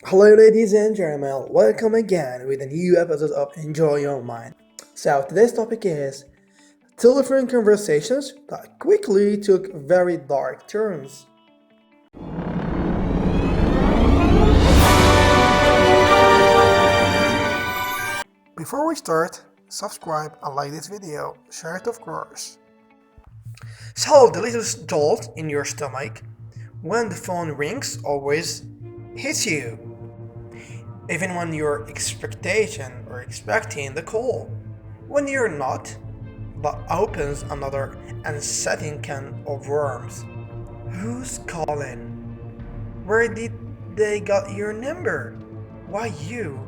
Hello, ladies and gentlemen. Welcome again with a new episode of Enjoy Your Mind. So, today's topic is telephone conversations that quickly took very dark turns. Before we start, subscribe and like this video. Share it, of course. So, the little jolt in your stomach when the phone rings always hits you, even when you're expecting the call. When you're not, that opens another unsettling can of worms. Who's calling? Where did they got your number? Why you?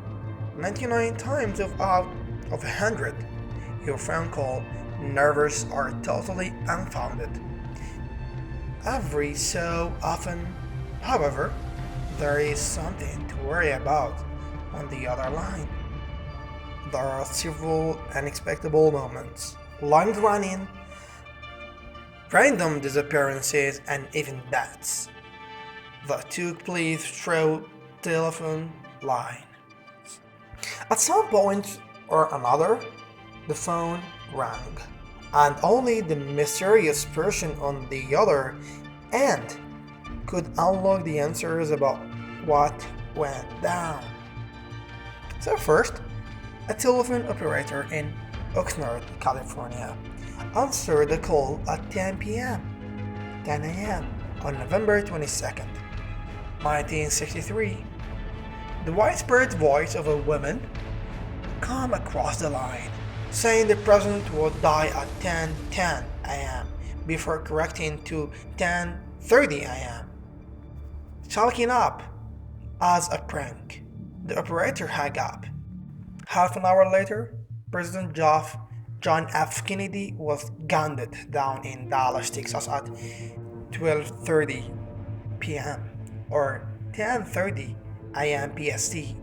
99 times out of 100, your phone call nerves are totally unfounded. Every so often, however, there is something to worry about on the other line. There are several unexpected moments, long running, random disappearances, and even deaths that took place through telephone line. At some point or another, the phone rang, and only the mysterious person on the other end could unlock the answers about what went down. So first, a telephone operator in Oxnard, California, answered the call at 10 a.m. on November 22nd, 1963. The whispered voice of a woman came across the line, saying the president would die at 10:10 a.m. before correcting to 10:30 a.m. Chalking up as a prank, the operator hung up. Half an hour later, President John F. Kennedy was gunned down in Dallas, Texas at 12:30 p.m. or 10:30 a.m. PST.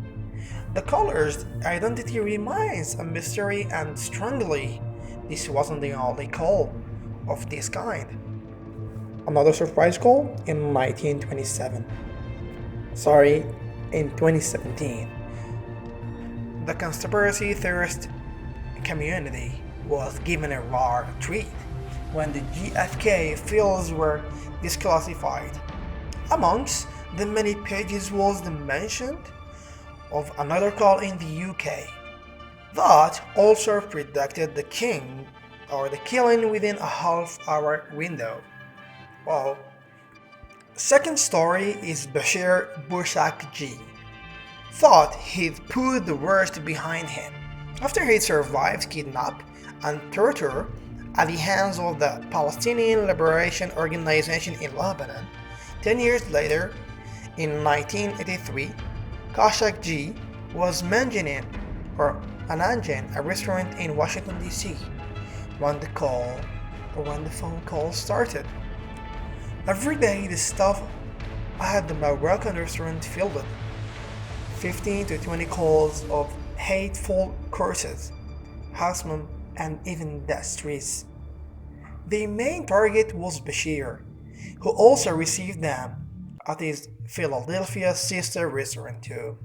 The caller's identity remains a mystery, and strangely, this wasn't the only call of this kind. Another surprise call in 1927. Sorry, in 2017. The conspiracy theorist community was given a rare treat when the GFK files were disclassified. Amongst the many pages was the mention of another call in the UK that also predicted the killing within a half-hour window. Well, second story is Bashir Burshak G. Thought he'd put the worst behind him after he survived kidnap and torture at the hands of the Palestinian Liberation Organization in Lebanon. 10 years later, in 1983, Khashoggi was managing a restaurant in Washington, D.C. when the phone call started. Every day, the staff at the Moroccan restaurant fielded 15 to 20 calls of hateful curses, harassment, and even death threats. The main target was Bashir, who also received them at his Philadelphia sister restaurant too.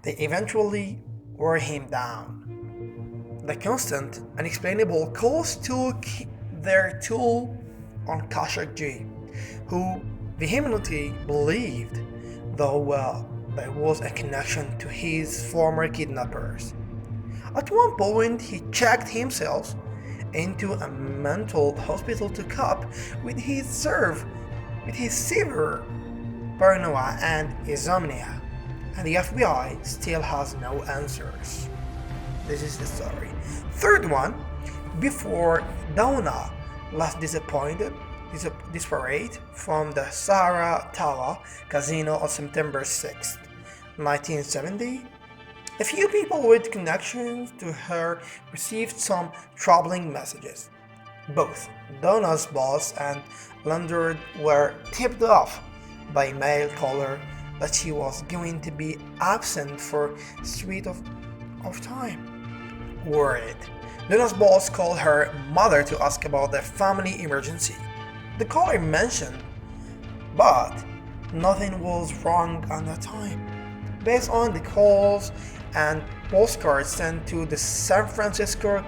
They eventually wore him down. The constant, unexplainable calls took their toll on Khashoggi, who vehemently believed, though there was a connection to his former kidnappers. At one point, he checked himself into a mental hospital to cope with his severe paranoia and insomnia, and the FBI still has no answers. This is the story. Third one, before Donna left disparate from the Saratoga Casino on September 6, 1970, a few people with connections to her received some troubling messages. Both Donna's boss and landlord were tipped off by a mail caller that she was going to be absent for a suite of time. Worried, Donna's boss called her mother to ask about the family emergency. The caller mentioned, but nothing was wrong at the time. Based on the calls and postcards sent to the San Francisco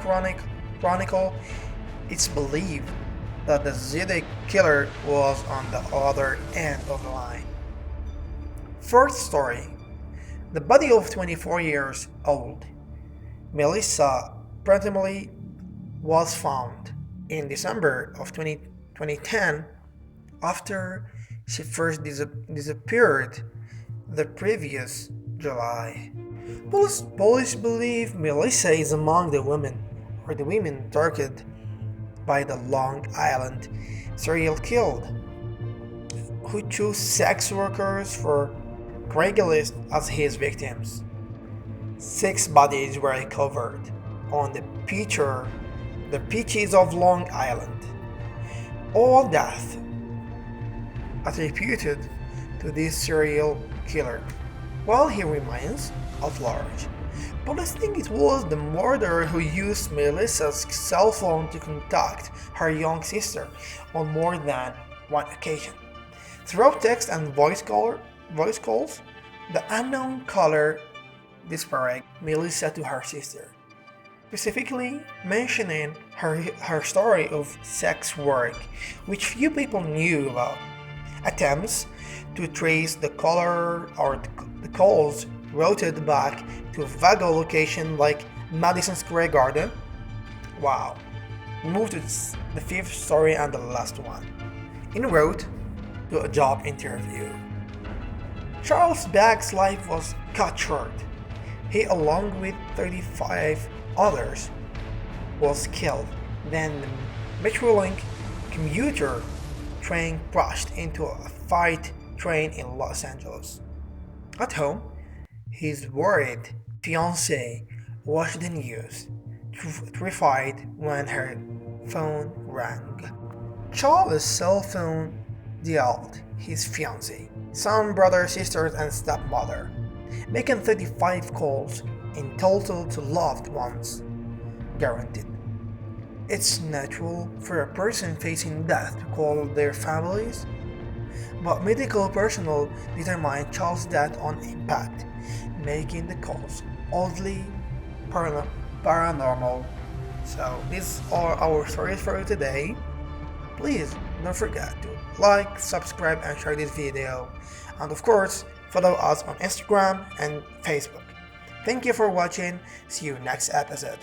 Chronicle, it's believed that the Zodiac killer was on the other end of the line. Fourth story: the body of 24 years old Melissa Brantamely was found in December of 2010 after she first disappeared the previous July. Police believe Melissa is among the women targeted by the Long Island serial killer, who chose sex workers for Craigslist as his victims. 6 bodies were recovered on the beaches of Long Island. All deaths attributed to this serial killer, while he remains at large. Police think it was the murderer who used Melissa's cell phone to contact her young sister on more than one occasion. Throughout text and voice calls, the unknown caller described Melissa to her sister, specifically mentioning her story of sex work, which few people knew about. Attempts to trace the caller or the calls routed back to a vague location like Madison Square Garden. Wow. Move to the fifth story and the last one. En route to a job interview. Charles Bag's life was cut short. He, along with 35 others, was killed. Then the Metrolink commuter train crashed into a freight train in Los Angeles. At home, his worried fiancée watched the news, terrified when her phone rang. Charles' cell phone dialed his fiancée, son, brother, sisters, and stepmother, making 35 calls in total to loved ones. Guaranteed. It's natural for a person facing death to call their families, but medical personnel determined Charles' death on impact, making the calls oddly paranormal. So these are our stories for today. Please don't forget to like, subscribe, and share this video, and of course follow us on Instagram and Facebook. Thank you for watching. See you next episode.